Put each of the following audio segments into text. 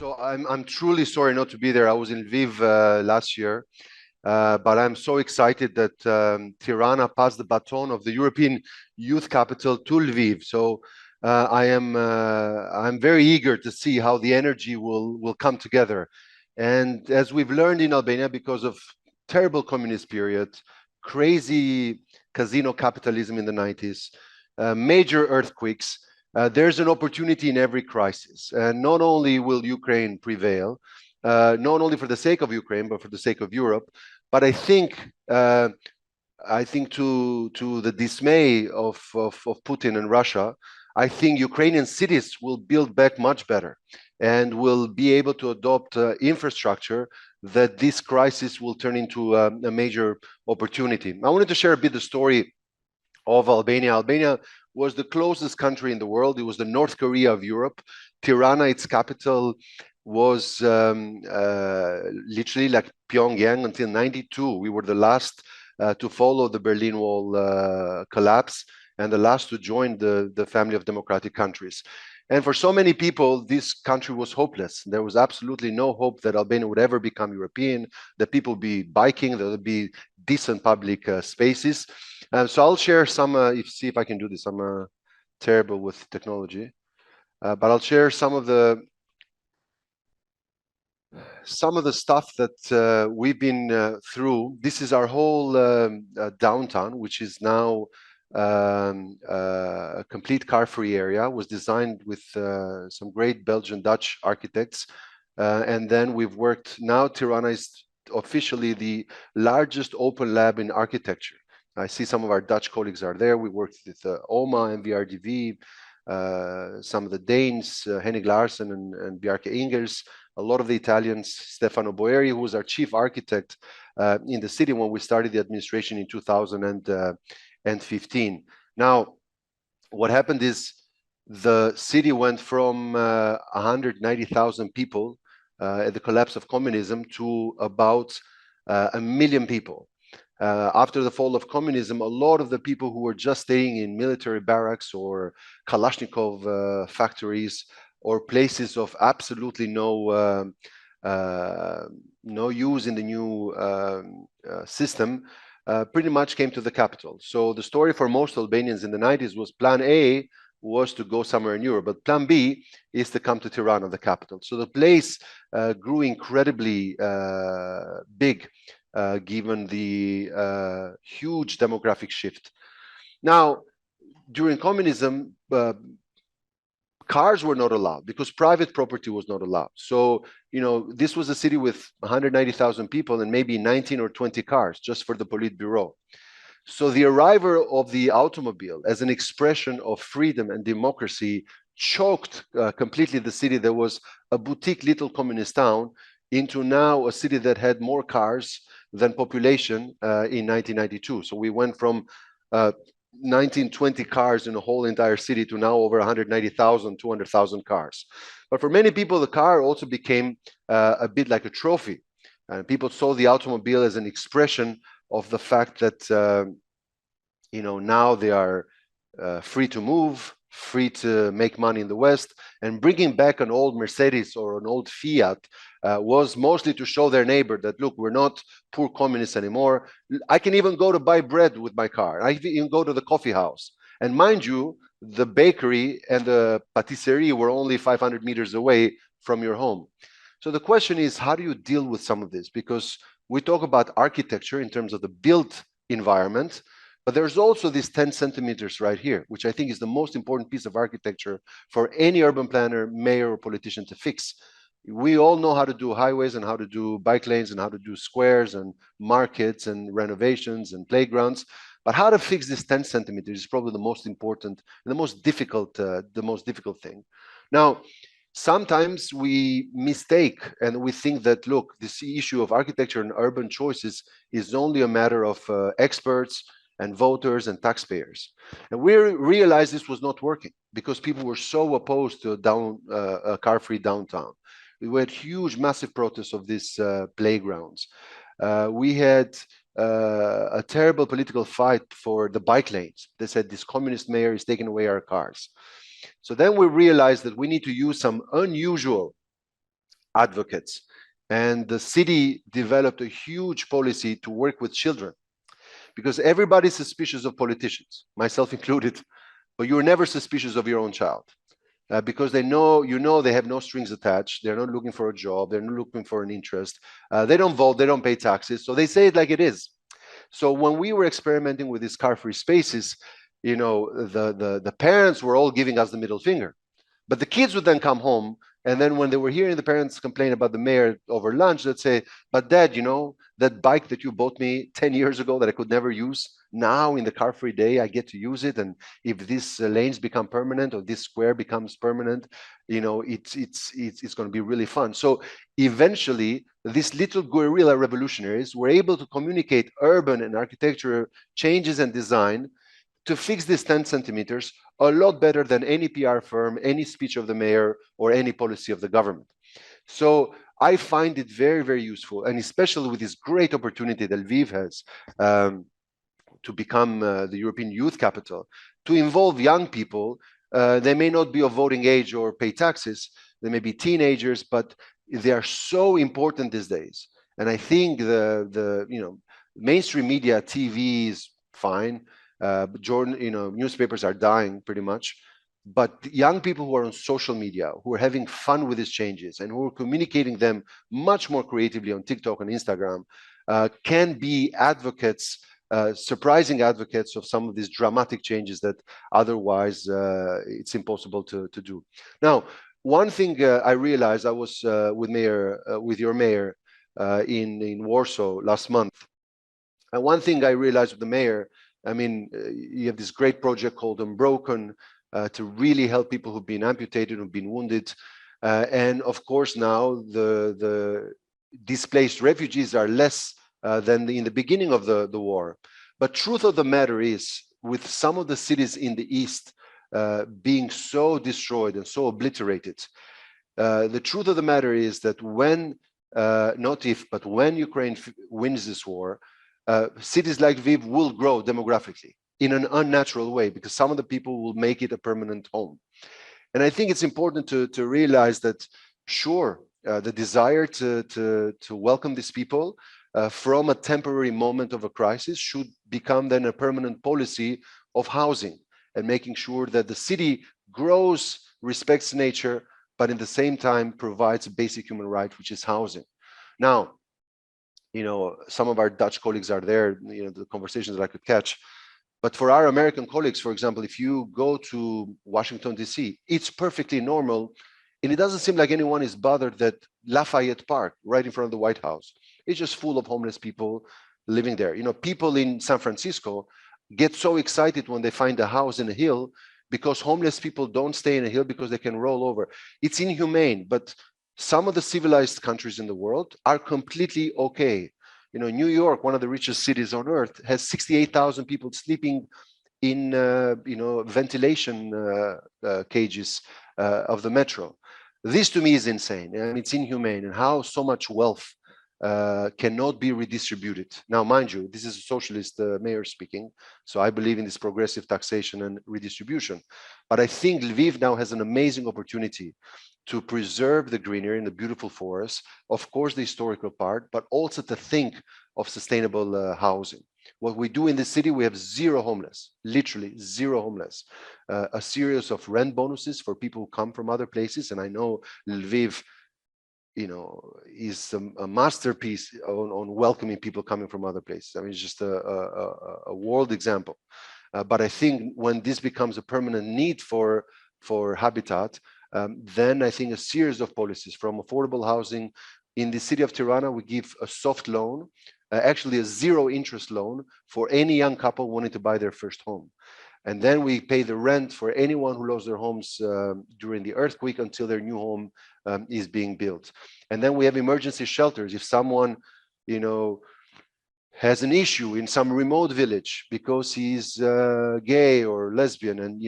So I'm truly sorry not to be there. I was in Lviv last year, but I'm so excited that Tirana passed the baton of the European Youth Capital to Lviv. So I'm very eager to see how the energy will come together. And as we've learned in Albania, because of terrible communist period, crazy casino capitalism in the 90s, major earthquakes, there's an opportunity in every crisis. And not only will Ukraine prevail, not only for the sake of Ukraine, but for the sake of Europe. But I think to the dismay of Putin and Russia, I think Ukrainian cities will build back much better and will be able to adopt infrastructure that this crisis will turn into a major opportunity. I wanted to share a bit the story of Albania. Albania was the closest country in the world. It was the North Korea of Europe. Tirana, its capital, was literally like Pyongyang until '92. We were the last to follow the Berlin Wall collapse and the last to join the family of democratic countries. And for so many people, this country was hopeless. There was absolutely no hope that Albania would ever become European, that people would be biking, there would be decent public spaces. So I'll share some, see if I can do this. I'm terrible with technology, but I'll share some of the stuff that we've been through. This is our whole downtown, which is now a complete car-free area. Was designed with some great Belgian Dutch architects, and then we've worked. Now Tirana is officially the largest open lab in architecture. I see some of our Dutch colleagues are there. We worked with OMA and VRDV, some of the Danes, Henning Larsen and Bjarke Ingers, a lot of the Italians, Stefano Boeri, who was our chief architect in the city when we started the administration in 2015. Now, what happened is the city went from 190,000 people at the collapse of communism to about 1 million people. After the fall of communism, a lot of the people who were just staying in military barracks or Kalashnikov factories or places of absolutely no use in the new system pretty much came to the capital. So the story for most Albanians in the 90s was plan A was to go somewhere in Europe, but plan B is to come to Tirana, the capital. So the place grew incredibly big, given the huge demographic shift. Now, during communism, cars were not allowed because private property was not allowed. So, this was a city with 190,000 people and maybe 19 or 20 cars just for the Politburo. So the arrival of the automobile as an expression of freedom and democracy choked completely the city that was a boutique little communist town into now a city that had more cars than population in 1992. So we went from 1920 cars in the whole entire city to now over 190,000, 200,000 cars. But for many people, the car also became a bit like a trophy. And people saw the automobile as an expression of the fact that, now they are free to move, free to make money in the West, and bringing back an old Mercedes or an old Fiat was mostly to show their neighbor that, look, we're not poor communists anymore. I can even go to buy bread with my car. I can even go to the coffee house. And mind you, the bakery and the patisserie were only 500 meters away from your home. So the question is, how do you deal with some of this? Because we talk about architecture in terms of the built environment, but there's also this 10 centimeters right here, which I think is the most important piece of architecture for any urban planner, mayor, or politician to fix. We all know how to do highways and how to do bike lanes and how to do squares and markets and renovations and playgrounds. But how to fix this 10 centimeters is probably the most important and the most difficult thing. Now, sometimes we mistake and we think that, look, this issue of architecture and urban choices is only a matter of experts and voters and taxpayers. And we realized this was not working because people were so opposed to a car-free downtown. We had huge, massive protests of these playgrounds. We had a terrible political fight for the bike lanes. They said this communist mayor is taking away our cars. So then we realized that we need to use some unusual advocates. And the city developed a huge policy to work with children, because everybody's suspicious of politicians, myself included, but you're never suspicious of your own child. Because they know, they have no strings attached. They're not looking for a job. They're not looking for an interest. They don't vote. They don't pay taxes. So they say it like it is. So when we were experimenting with these car-free spaces, the parents were all giving us the middle finger. But the kids would then come home, and then when they were hearing the parents complain about the mayor over lunch, they'd say, "But Dad, that bike that you bought me 10 years ago that I could never use, now in the car-free day, I get to use it. And if these lanes become permanent, or this square becomes permanent, it's going to be really fun." So eventually, these little guerrilla revolutionaries were able to communicate urban and architecture changes and design to fix these 10 centimeters a lot better than any PR firm, any speech of the mayor, or any policy of the government. So I find it very, very useful, and especially with this great opportunity that Lviv has to become the European youth capital, to involve young people. They may not be of voting age or pay taxes. They may be teenagers, but they are so important these days. And I think the mainstream media, TV is fine. Newspapers are dying pretty much. But young people who are on social media, who are having fun with these changes, and who are communicating them much more creatively on TikTok and Instagram, can be advocates, surprising advocates of some of these dramatic changes that otherwise it's impossible to do. Now, one thing I realized, I was with your mayor in Warsaw last month. And one thing I realized with the mayor, you have this great project called Unbroken to really help people who've been amputated, who've been wounded. And of course, now the displaced refugees are less than in the beginning of the war. But truth of the matter is, with some of the cities in the east being so destroyed and so obliterated, the truth of the matter is that when, not if, but when Ukraine wins this war, cities like Lviv will grow demographically in an unnatural way, because some of the people will make it a permanent home. And I think it's important to realize that, sure, the desire to welcome these people from a temporary moment of a crisis should become then a permanent policy of housing, and making sure that the city grows, respects nature, but in the same time provides a basic human right, which is housing. Now, some of our Dutch colleagues are there, the conversations that I could catch. But for our American colleagues, for example, if you go to Washington, D.C., it's perfectly normal. And it doesn't seem like anyone is bothered that Lafayette Park, right in front of the White House, is just full of homeless people living there. People in San Francisco get so excited when they find a house in a hill, because homeless people don't stay in a hill because they can roll over. It's inhumane, but some of the civilized countries in the world are completely okay. New York, one of the richest cities on earth, has 68,000 people sleeping in ventilation cages of the metro. This to me is insane, and it's inhumane, and how so much wealth cannot be redistributed. Now, mind you, this is a socialist mayor speaking, so I believe in this progressive taxation and redistribution. But I think Lviv now has an amazing opportunity to preserve the greenery and the beautiful forests, of course, the historical part, but also to think of sustainable housing. What we do in the city, we have zero homeless, literally zero homeless. A series of rent bonuses for people who come from other places. And I know Lviv, is a masterpiece on welcoming people coming from other places. It's just a world example. But I think when this becomes a permanent need for habitat, then I think a series of policies, from affordable housing. In the city of Tirana, we give a soft loan, actually a zero interest loan for any young couple wanting to buy their first home. And then we pay the rent for anyone who lost their homes during the earthquake until their new home is being built. And then we have emergency shelters. If someone, has an issue in some remote village because he's gay or lesbian, and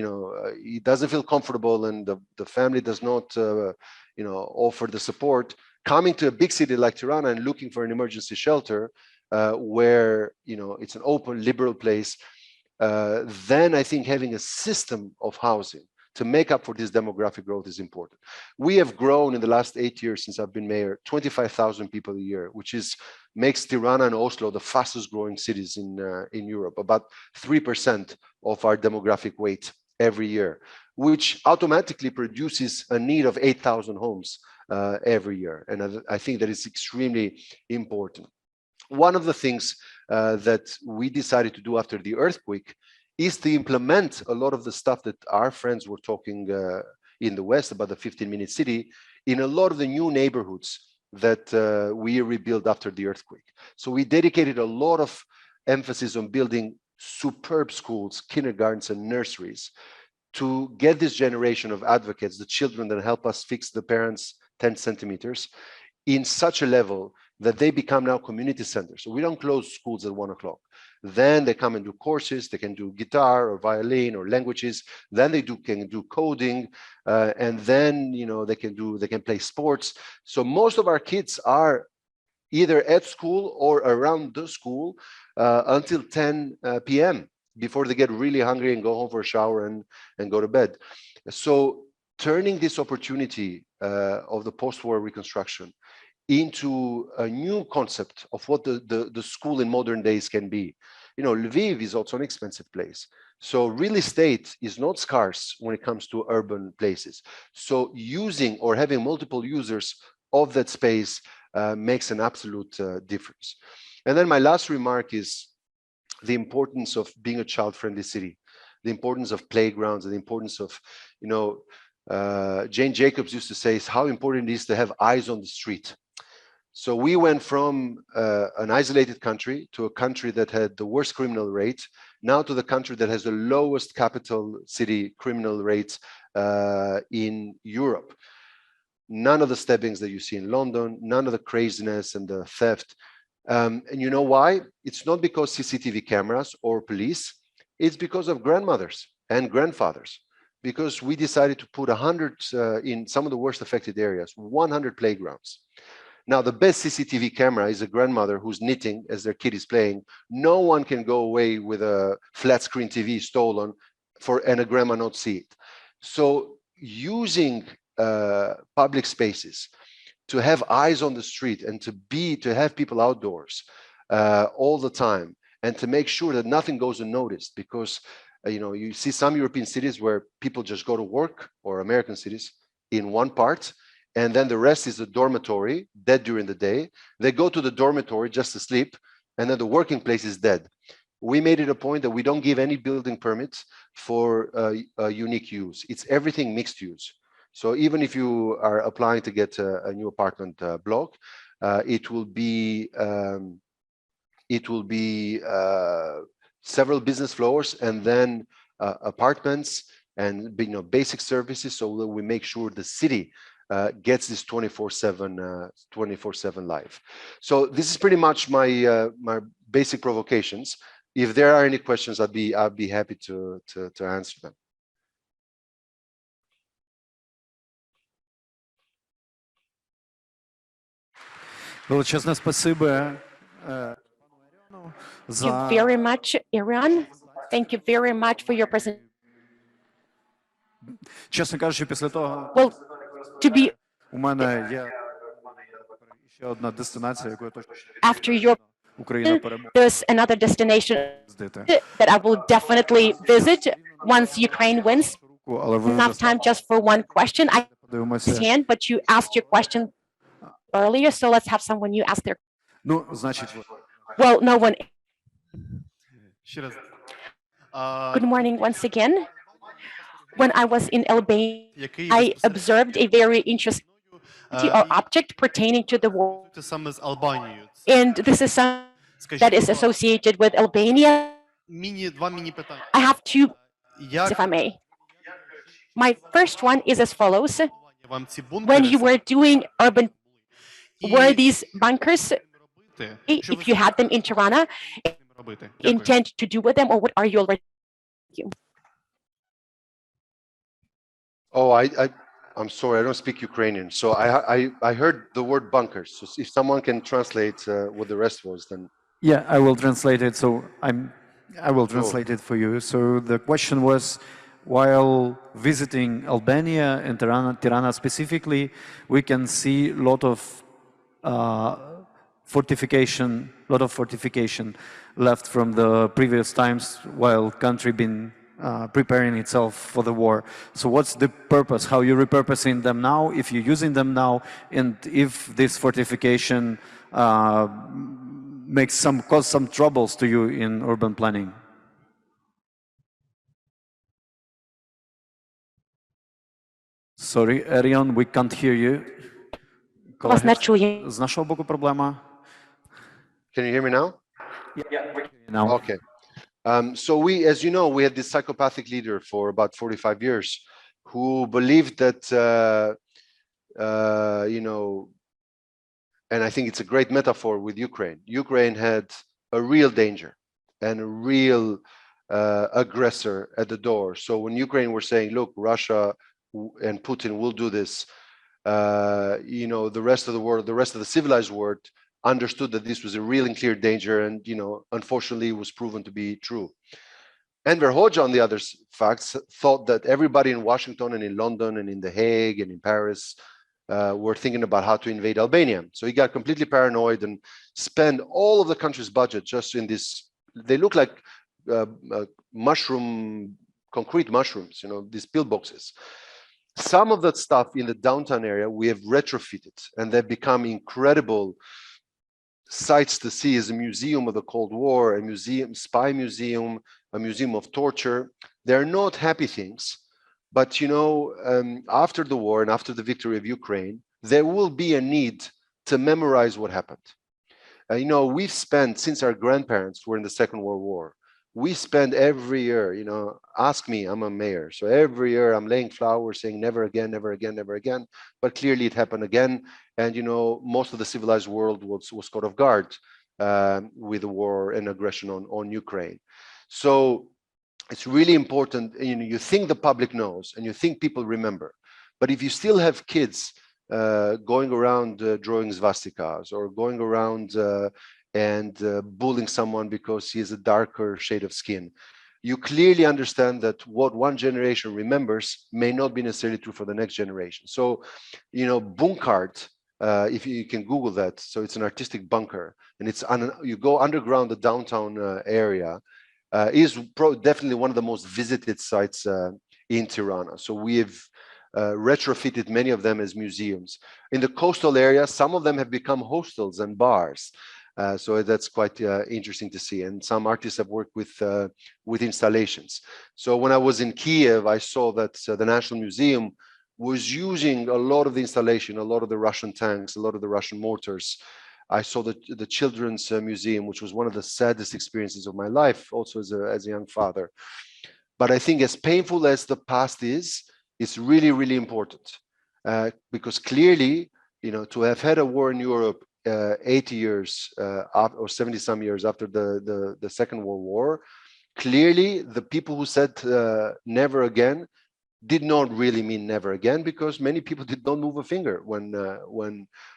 he doesn't feel comfortable, and the family does not offer the support, coming to a big city like Tirana and looking for an emergency shelter where it's an open, liberal place, then I think having a system of housing to make up for this demographic growth is important. We have grown in the last 8 years since I've been mayor, 25,000 people a year, which makes Tirana and Oslo the fastest growing cities in Europe, about 3% of our demographic weight every year, which automatically produces a need of 8,000 homes every year. And I think that is extremely important. One of the things that we decided to do after the earthquake is to implement a lot of the stuff that our friends were talking in the West about the 15-minute city in a lot of the new neighborhoods that we rebuilt after the earthquake. So we dedicated a lot of emphasis on building superb schools, kindergartens, and nurseries to get this generation of advocates, the children that help us fix the parents' 10 centimeters, in such a level that they become now community centers. So we don't close schools at 1 o'clock. Then they come and do courses. They can do guitar or violin or languages. Then they can do coding, and then they can play sports. So most of our kids are either at school or around the school until 10 p.m. before they get really hungry and go home for a shower and go to bed. So turning this opportunity of the post-war reconstruction into a new concept of what the school in modern days can be. Lviv is also an expensive place. So real estate is not scarce when it comes to urban places. So using or having multiple users of that space makes an absolute difference. And then my last remark is the importance of being a child-friendly city, the importance of playgrounds, and the importance of, Jane Jacobs used to say how important it is to have eyes on the street. So we went from an isolated country to a country that had the worst criminal rate, now to the country that has the lowest capital city criminal rates in Europe. None of the stabbings that you see in London, none of the craziness and the theft. And you know why? It's not because CCTV cameras or police, it's because of grandmothers and grandfathers. Because we decided to put 100 in some of the worst affected areas, 100 playgrounds. Now, the best CCTV camera is a grandmother who's knitting as their kid is playing. No one can go away with a flat screen TV stolen and a grandma not see it. So using public spaces to have eyes on the street and to have people outdoors all the time, and to make sure that nothing goes unnoticed, because you see some European cities where people just go to work, or American cities, in one part, and then the rest is the dormitory, dead during the day. They go to the dormitory just to sleep, and then the working place is dead. We made it a point that we don't give any building permits for a unique use. It's everything mixed use. So even if you are applying to get a new apartment block, it will be several business floors and then apartments and basic services, so that we make sure the city gets this 24/7 life. So this is pretty much my my basic provocations. If there are any questions, I'd be happy to answer them. Величезне спасибо. Thank you very much, Erion. Thank you very much for your presentation. Чесно кажучи, після того Well, to be у мене є ще одна дестинація, яку я точно after your Україна переможе. there's another destination that I will definitely visit once Ukraine wins. Але ви Enough time just for one question. I подивимося. understand, but you asked your question earlier, so let's have someone you ask their. Ну, значить, Well, no one. Ще раз. Good morning once again. When I was in Albania, I observed a very interesting or object pertaining to the war, саме з Албанією. and this is something that is associated with Albania. Два міні-питання. I have two, if I may. My first one is as follows. When you were doing urban, were these bunkers, if you had them in Tirana, intend to do with them, or what are you already doing? Oh, I'm sorry, I don't speak Ukrainian. So I heard the word bunkers. So if someone can translate what the rest was, then. Yeah, I will translate it. So I will translate it for you. So the question was, while visiting Albania and Tirana specifically, we can see a lot of fortification left from the previous times while country been preparing itself for the war. So what's the purpose? How you repurposing them now? If you're using them now, and if this fortification cause some troubles to you in urban planning? Sorry, Erion, we can't hear you. Вас не чує. З нашого боку проблема. Can you hear me now? Yeah, we can hear you now. Okay. So we, as you know, we had this psychopathic leader for about 45 years who believed that, you know, and I think it's a great metaphor with Ukraine. Ukraine had a real danger and a real aggressor at the door. So when Ukraine were saying, look, Russia and Putin will do this, you know, the rest of the world, the rest of the civilized world understood that this was a real and clear danger, and, you know, unfortunately it was proven to be true. Enver Hoxha, on the other facts, thought that everybody in Washington and in London and in The Hague and in Paris were thinking about how to invade Albania. So he got completely paranoid and spent all of the country's budget just in this, they look like concrete mushrooms, you know, these pillboxes. Some of that stuff in the downtown area we have retrofitted, and they've become incredible sites to see. As a museum of the Cold War, a museum, spy museum, a museum of torture. They're not happy things, but, you know, after the war and after the victory of Ukraine, there will be a need to memorize what happened. You know, we've spent, since our grandparents were in the Second World War, we spend every year, you know, ask me, I'm a mayor. So every year I'm laying flowers saying never again, never again, never again. But clearly it happened again. And, you know, most of the civilized world was caught off guard with the war and aggression on Ukraine. So it's really important, you know, you think the public knows and you think people remember. But if you still have kids going around drawing swastikas or going around and bullying someone because he has a darker shade of skin, you clearly understand that what one generation remembers may not be necessarily true for the next generation. So, you know, Bunkart, if you can Google that, so it's an artistic bunker, and it's you go underground the downtown area, is definitely one of the most visited sites in Tirana. So we have retrofitted many of them as museums. In the coastal area, some of them have become hostels and bars. So that's quite interesting to see. And some artists have worked with installations. So when I was in Kiev, I saw that the National Museum was using a lot of the installation, a lot of the Russian tanks, a lot of the Russian mortars. I saw the Children's Museum, which was one of the saddest experiences of my life, also as a young father. But I think as painful as the past is, it's really, really important. Because clearly, you know, to have had a war in Europe 80 years or 70 some years after the Second World War, clearly the people who said never again did not really mean never again, because many people did not move a finger when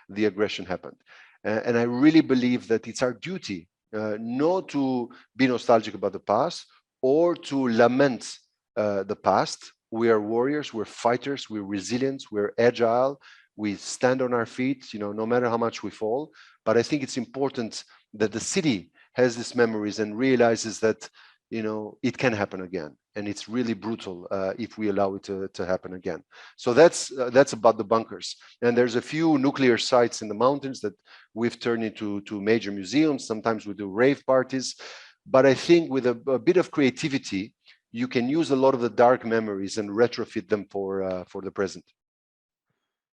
the aggression happened. And I really believe that it's our duty not to be nostalgic about the past or to lament the past. We are warriors, we're fighters, we're resilient, we're agile, we stand on our feet, you know, no matter how much we fall. But I think it's important that the city has these memories and realizes that, you know, it can happen again. And it's really brutal if we allow it to happen again. So that's about the bunkers. And there's a few nuclear sites in the mountains that we've turned into major museums. Sometimes we do rave parties. But I think with a bit of creativity, you can use a lot of the dark memories and retrofit them for the present.